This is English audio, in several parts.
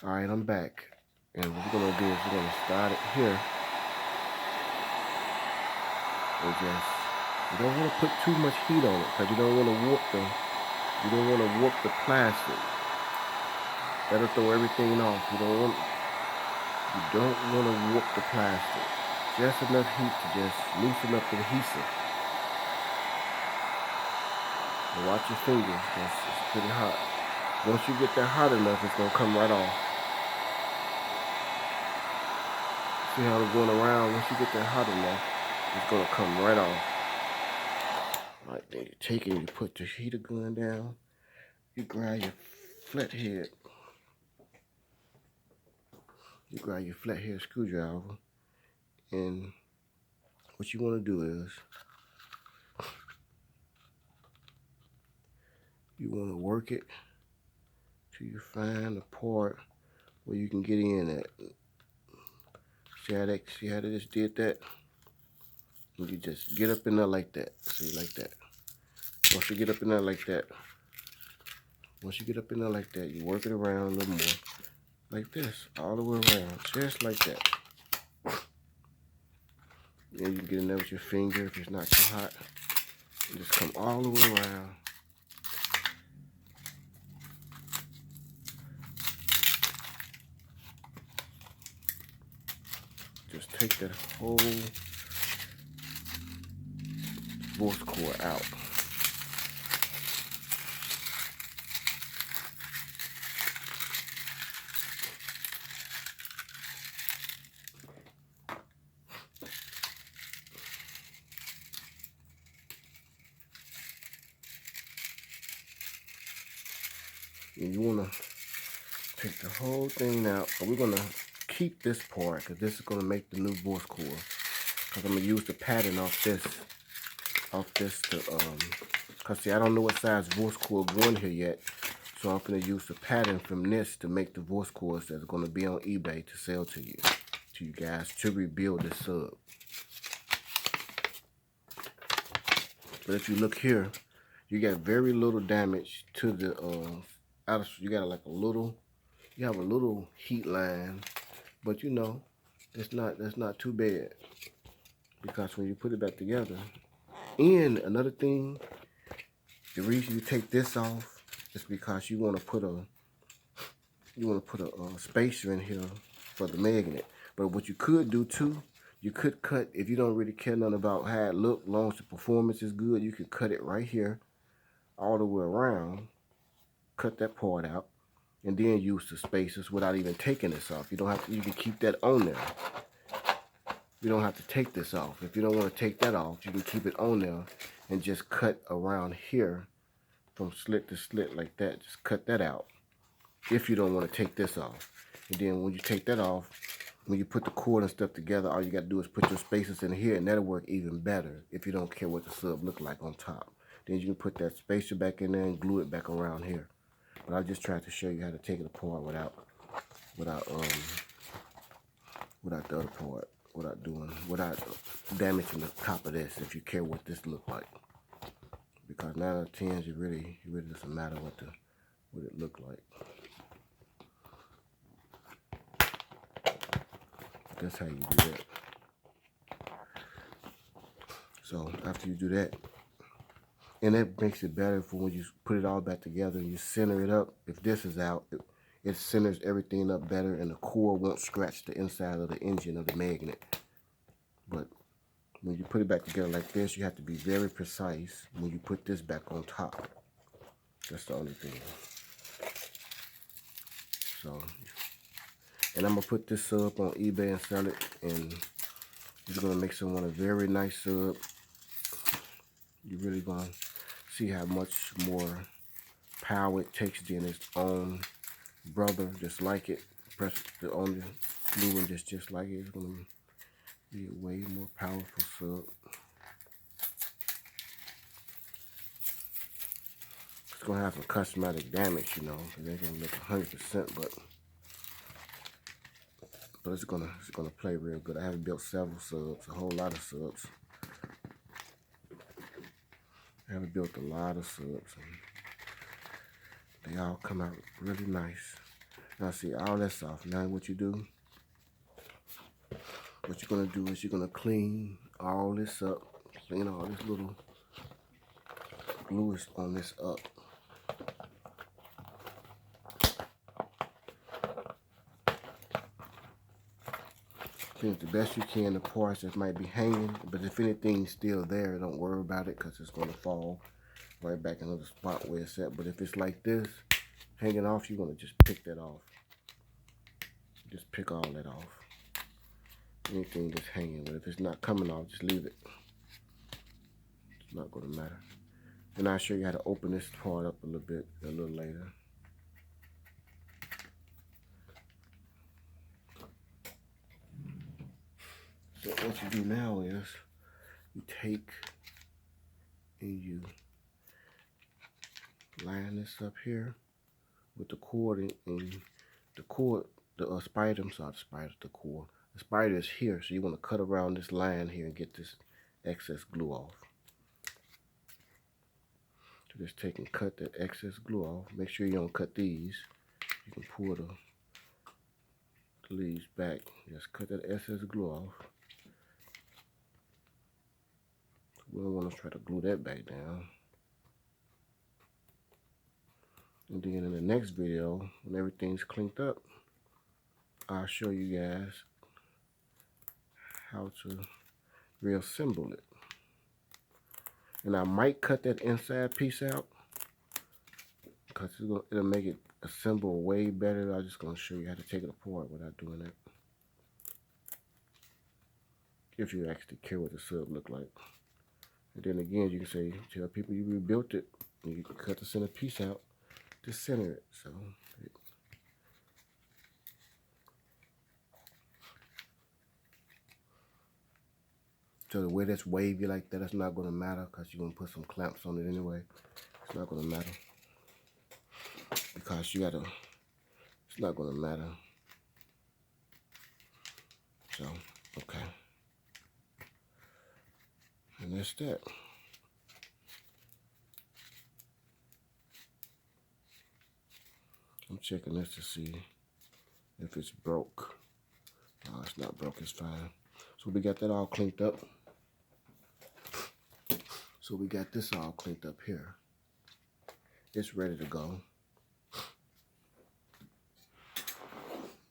Alright, I'm back. And what we're gonna do is we're gonna start it here. And just, you don't want to put too much heat on it because you don't want to warp the plastic. That'll throw everything off. You don't want to warp the plastic. Just enough heat to just loosen up the adhesive. And watch your fingers, it's pretty hot. Once you get that hot enough, it's gonna come right off. See how it's going around? Once you get that hot enough, it's gonna come right off. Right then, you take it, you put the heater gun down, you grab your flathead. You grab your flathead screwdriver, and what you want to do is you want to work it till you find the part where you can get in at. See how they just did that? And you just get up in there like that. See, like that. Once you get up in there like that, you work it around a little more. Like this, all the way around, just like that. Then you can get in there with your finger if it's not too hot. And just come all the way around. Just take that whole voice cord out. And you want to take the whole thing out, but we're going to keep this part because this is going to make the new voice cord. Because I'm going to use the pattern off this to, because see, I don't know what size voice cord going here yet. So I'm going to use the pattern from this to make the voice cords that's going to be on eBay to sell to you guys, to rebuild this sub. But if you look here, you got very little damage to the, you got like you have a little heat line, but you know, that's not too bad. Because when you put it back together, and another thing, the reason you take this off is because you want to put a spacer in here for the magnet. But what you could do too, you could cut, if you don't really care nothing about how it looks, long as the performance is good, you can cut it right here all the way around, cut that part out, and then use the spacers without even taking this off. You don't have to, you can keep that on there. You don't have to take this off. If you don't want to take that off, you can keep it on there and just cut around here from slit to slit like that. Just cut that out if you don't want to take this off. And then when you take that off, when you put the cord and stuff together, all you got to do is put your spacers in here, and that'll work even better if you don't care what the sub look like on top. Then you can put that spacer back in there and glue it back around here. But I just tried to show you how to take it apart without the other part, without damaging the top of this, if you care what this look like. Because 9 out of 10, it really doesn't matter what it look like. That's how you do that. So after you do that, and that makes it better for when you put it all back together and you center it up. If this is out, it centers everything up better, and the core won't scratch the inside of the engine of the magnet. But when you put it back together like this, you have to be very precise when you put this back on top. That's the only thing. So, and I'm going to put this sub on eBay and sell it, and it's going to make someone a very nice sub. You're really going to see how much more power it takes than its own brother, just like it. Press the only blue one just like it. It's going to be a way more powerful sub. It's going to have some cosmetic damage, you know. It ain't going to look 100%, but it's gonna play real good. I have built several subs, a whole lot of subs. I have built a lot of subs, and they all come out really nice. Now see, all that's off. Now what you're gonna do is you're gonna clean all this up, clean all this little glue on this up. Clean it the best you can, the parts that might be hanging, but if anything's still there, don't worry about it because it's gonna fall right back in the spot where it's at. But if it's like this, hanging off, you're gonna just pick that off. Just pick all that off. Anything that's hanging, but if it's not coming off, just leave it. It's not gonna matter. And I'll show you how to open this part up a little bit a little later. So what you do now is you take and you line this up here with the cord, and the cord, the spider, the cord. The spider is here, so you want to cut around this line here and get this excess glue off. So just take and cut that excess glue off. Make sure you don't cut these. You can pull the leaves back. Just cut that excess glue off. We don't want to try to glue that back down. And then in the next video, when everything's cleaned up, I'll show you guys how to reassemble it. And I might cut that inside piece out because it'll make it assemble way better. I'm just going to show you how to take it apart without doing that, if you actually care what the sub look like. And then again, you can say, tell people you rebuilt it, and you can cut the center piece out to center it. So the way that's wavy like that, it's not going to matter because you're going to put some clamps on it anyway. It's not going to matter because it's not going to matter. So, okay. And that's that. I'm checking this to see if it's broke. No, it's not broke, it's fine. So we got that all cleaned up. So we got this all cleaned up here. It's ready to go.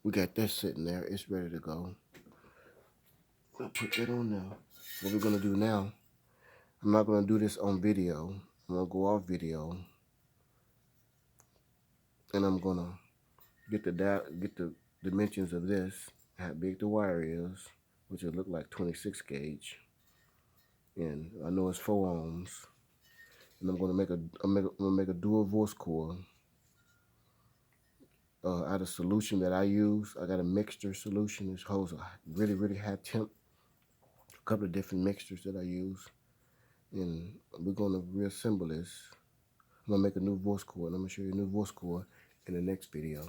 We got this sitting there, it's ready to go. I'll put that on now. What we're gonna do now, I'm not gonna do this on video. I'm gonna go off video. And I'm gonna get the dimensions of this, how big the wire is, which will look like 26 gauge. And I know it's 4 ohms. And I'm gonna make a dual voice coil out of solution that I use. I got a mixture solution. This holds a really high temp. A couple of different mixtures that I use. And we're gonna reassemble this. I'm gonna make a new voice coil, and I'm gonna show you a new voice coil in the next video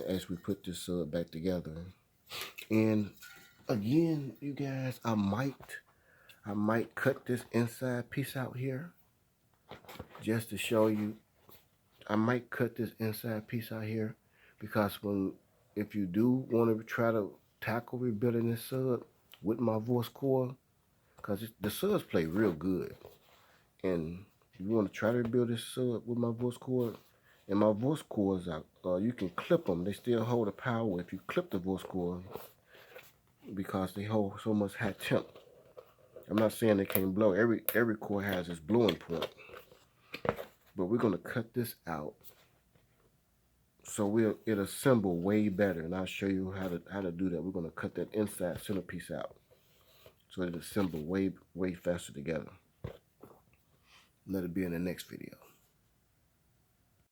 as we put this back together. And again, you guys, I might cut this inside piece out here just to show you. I might cut this inside piece out here because if you do want to try to tackle rebuilding this sub with my voice coil, because the subs play real good, and if you want to try to rebuild this sub with my voice coil, and my voice coils, you can clip them. They still hold the power if you clip the voice coil because they hold so much high temp. I'm not saying they can't blow. Every coil has its blowing point. But we're going to cut this out so it'll assemble way better. And I'll show you how to do that. We're going to cut that inside centerpiece out so it'll assemble way faster together. Let it be in the next video.